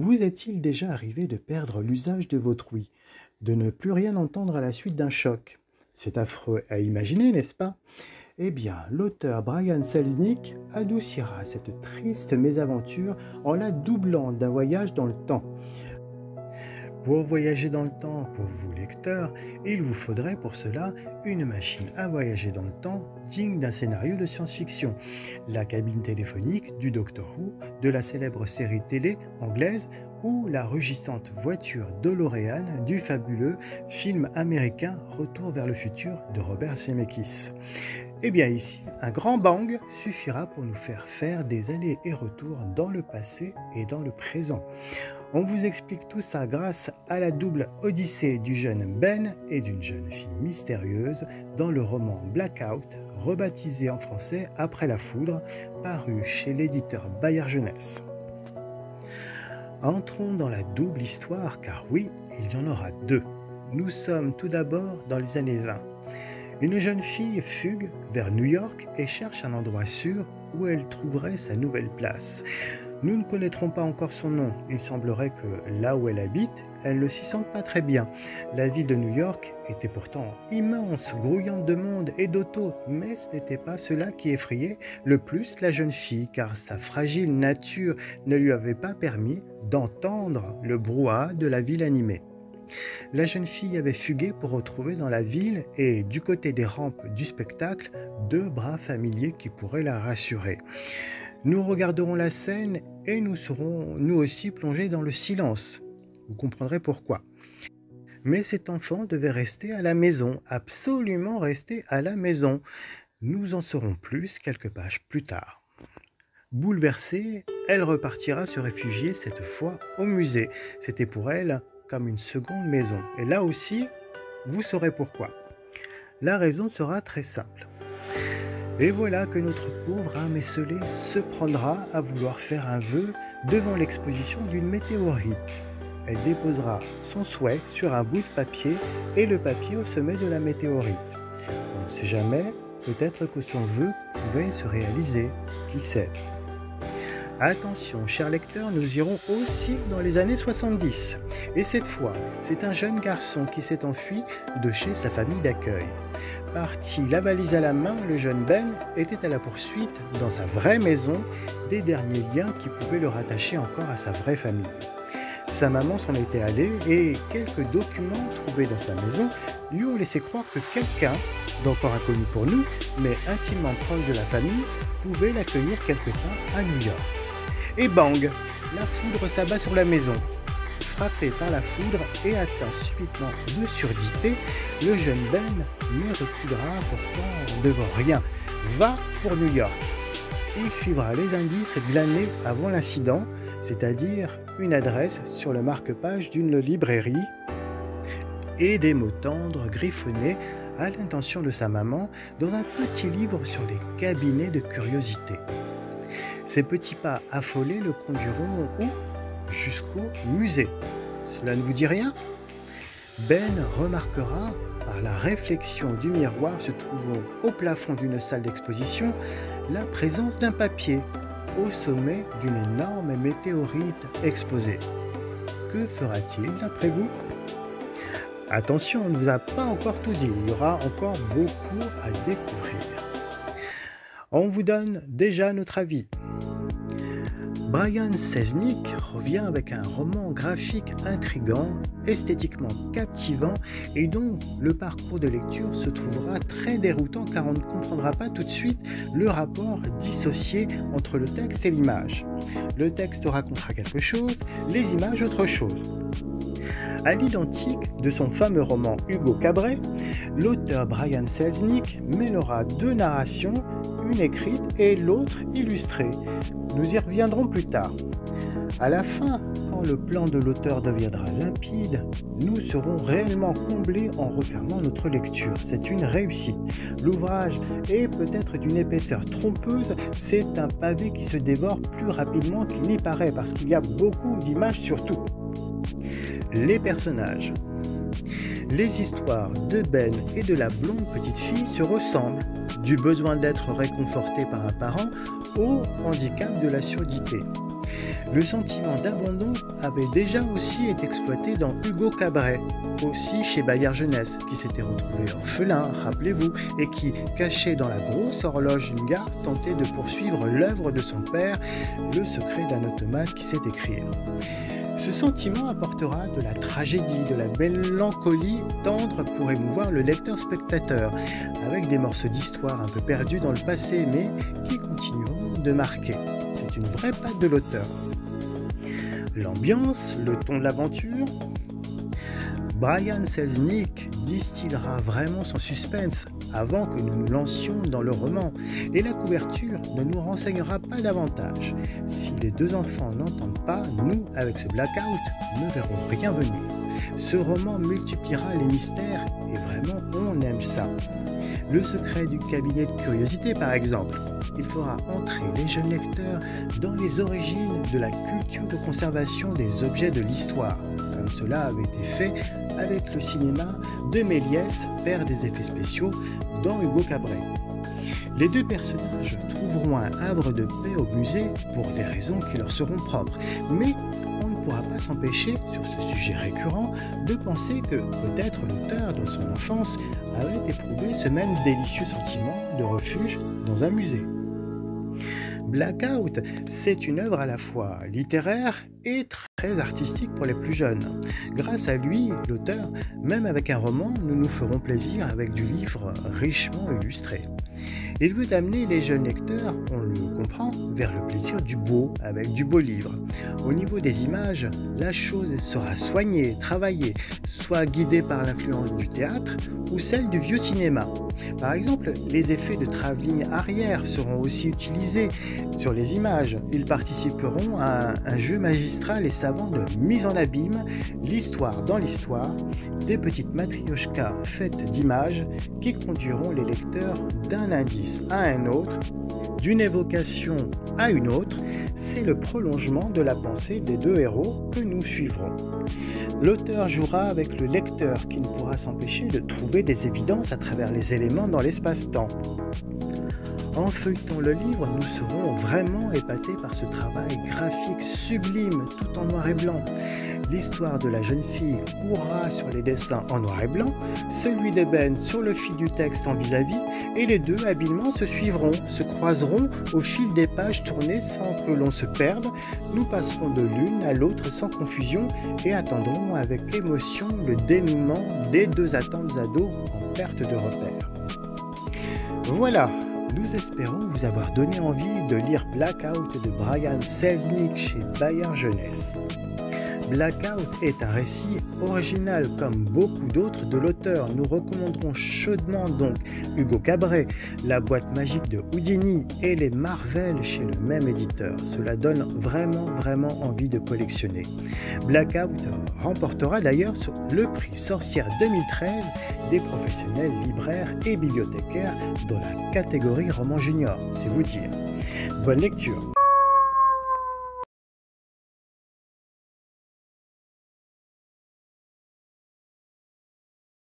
Vous est-il déjà arrivé de perdre l'usage de votre ouïe, de ne plus rien entendre à la suite d'un choc? C'est affreux à imaginer, n'est-ce pas? Eh bien, l'auteur Brian Selznick adoucira cette triste mésaventure en la doublant d'un voyage dans le temps. Pour voyager dans le temps, pour vous lecteurs, il vous faudrait pour cela une machine à voyager dans le temps digne d'un scénario de science-fiction. La cabine téléphonique du Doctor Who, de la célèbre série télé anglaise ou la rugissante voiture DeLorean du fabuleux film américain Retour vers le futur de Robert Zemeckis. Eh bien ici, un grand bang suffira pour nous faire des allers et retours dans le passé et dans le présent. On vous explique tout ça grâce à la double odyssée du jeune Ben et d'une jeune fille mystérieuse dans le roman Blackout, rebaptisé en français Après la foudre, paru chez l'éditeur Bayard Jeunesse. Entrons dans la double histoire, car oui, il y en aura deux. Nous sommes tout d'abord dans les années 20. Une jeune fille fugue vers New York et cherche un endroit sûr où elle trouverait sa nouvelle place. Nous ne connaîtrons pas encore son nom. Il semblerait que là où elle habite, elle ne s'y sente pas très bien. La ville de New York était pourtant immense, grouillante de monde et d'autos, mais ce n'était pas cela qui effrayait le plus la jeune fille, car sa fragile nature ne lui avait pas permis d'entendre le brouhaha de la ville animée. La jeune fille avait fugué pour retrouver dans la ville et du côté des rampes du spectacle deux bras familiers qui pourraient la rassurer. Nous regarderons la scène et nous serons nous aussi plongés dans le silence. Vous comprendrez pourquoi. Mais cet enfant devait rester à la maison, absolument rester à la maison. Nous en saurons plus quelques pages plus tard. Bouleversée, elle repartira se réfugier cette fois au musée. C'était pour elle comme une seconde maison. Et là aussi, vous saurez pourquoi. La raison sera très simple. Et voilà que notre pauvre âme esseulée se prendra à vouloir faire un vœu devant l'exposition d'une météorite. Elle déposera son souhait sur un bout de papier et le papier au sommet de la météorite. On ne sait jamais, peut-être que son vœu pouvait se réaliser, qui sait. Attention, chers lecteurs, nous irons aussi dans les années 70. Et cette fois, c'est un jeune garçon qui s'est enfui de chez sa famille d'accueil. Parti la valise à la main, le jeune Ben était à la poursuite, dans sa vraie maison, des derniers liens qui pouvaient le rattacher encore à sa vraie famille. Sa maman s'en était allée et quelques documents trouvés dans sa maison lui ont laissé croire que quelqu'un, d'encore inconnu pour nous, mais intimement proche de la famille, pouvait l'accueillir quelque part à New York. Et bang, la foudre s'abat sur la maison. Frappé par la foudre et atteint subitement de surdité, le jeune Ben ne reculera pourtant devant rien. Va pour New York. Il suivra les indices glanés avant l'incident, c'est-à-dire une adresse sur le marque-page d'une librairie et des mots tendres griffonnés à l'intention de sa maman dans un petit livre sur les cabinets de curiosité. Ces petits pas affolés le conduiront où? Jusqu'au musée. Cela ne vous dit rien? Ben remarquera, par la réflexion du miroir se trouvant au plafond d'une salle d'exposition, la présence d'un papier au sommet d'une énorme météorite exposée. Que fera-t-il d'après vous? Attention, on ne vous a pas encore tout dit, il y aura encore beaucoup à découvrir. On vous donne déjà notre avis. Brian Selznick revient avec un roman graphique intrigant, esthétiquement captivant et dont le parcours de lecture se trouvera très déroutant car on ne comprendra pas tout de suite le rapport dissocié entre le texte et l'image. Le texte racontera quelque chose, les images autre chose. À l'identique de son fameux roman Hugo Cabret, l'auteur Brian Selznick mêlera deux narrations, une écrite et l'autre illustrée. Nous y reviendrons plus tard. À la fin, quand le plan de l'auteur deviendra limpide, nous serons réellement comblés en refermant notre lecture. C'est une réussite. L'ouvrage est peut-être d'une épaisseur trompeuse, c'est un pavé qui se dévore plus rapidement qu'il n'y paraît parce qu'il y a beaucoup d'images surtout. Les personnages. Les histoires de Ben et de la blonde petite fille se ressemblent, du besoin d'être réconforté par un parent au handicap de la surdité. Le sentiment d'abandon avait déjà aussi été exploité dans Hugo Cabret, aussi chez Bayard Jeunesse, qui s'était retrouvé orphelin, rappelez-vous, et qui, caché dans la grosse horloge d'une gare, tentait de poursuivre l'œuvre de son père, Le secret d'un automate qui sait écrire. Ce sentiment apportera de la tragédie, de la mélancolie tendre pour émouvoir le lecteur-spectateur, avec des morceaux d'histoire un peu perdus dans le passé, mais qui continueront de marquer. C'est une vraie patte de l'auteur. L'ambiance, le ton de l'aventure. Brian Selznick distillera vraiment son suspense avant que nous nous lancions dans le roman, et la couverture ne nous renseignera pas davantage. Si les deux enfants n'entendent pas, nous, avec ce blackout, ne verrons rien venir. Ce roman multipliera les mystères, et vraiment, on aime ça. Le secret du cabinet de curiosité, par exemple. Il fera entrer les jeunes lecteurs dans les origines de la culture de conservation des objets de l'histoire, comme cela avait été fait avec le cinéma de Méliès, père des effets spéciaux, dans Hugo Cabret. Les deux personnages trouveront un havre de paix au musée pour des raisons qui leur seront propres, mais on ne pourra pas s'empêcher, sur ce sujet récurrent, de penser que peut-être l'auteur, dans son enfance, avait éprouvé ce même délicieux sentiment de refuge dans un musée. Blackout, c'est une œuvre à la fois littéraire et très artistique pour les plus jeunes. Grâce à lui, l'auteur, même avec un roman, nous nous ferons plaisir avec du livre richement illustré. Il veut amener les jeunes lecteurs, on le comprend, vers le plaisir du beau, avec du beau livre. Au niveau des images, la chose sera soignée, travaillée, soit guidée par l'influence du théâtre ou celle du vieux cinéma. Par exemple, les effets de travelling arrière seront aussi utilisés sur les images. Ils participeront à un jeu magistral et savant de mise en abîme, l'histoire dans l'histoire, des petites matrioshkas faites d'images qui conduiront les lecteurs d'un indice à un autre, d'une évocation à une autre. C'est le prolongement de la pensée des deux héros que nous suivrons. L'auteur jouera avec le lecteur qui ne pourra s'empêcher de trouver des évidences à travers les éléments dans l'espace-temps. En feuilletant le livre, nous serons vraiment épatés par ce travail graphique sublime tout en noir et blanc. L'histoire de la jeune fille courra sur les dessins en noir et blanc, celui d'Eben sur le fil du texte en vis-à-vis, et les deux habilement se suivront, se croiseront au fil des pages tournées sans que l'on se perde. Nous passerons de l'une à l'autre sans confusion et attendrons avec émotion le dénouement des deux attentes ados en perte de repère. Voilà, nous espérons vous avoir donné envie de lire Blackout de Brian Selznick chez Bayard Jeunesse. Blackout est un récit original comme beaucoup d'autres de l'auteur. Nous recommanderons chaudement donc Hugo Cabret, La boîte magique de Houdini et les Marvel chez le même éditeur. Cela donne vraiment envie de collectionner. Blackout remportera d'ailleurs le prix Sorcière 2013 des professionnels libraires et bibliothécaires dans la catégorie roman junior, c'est vous dire. Bonne lecture.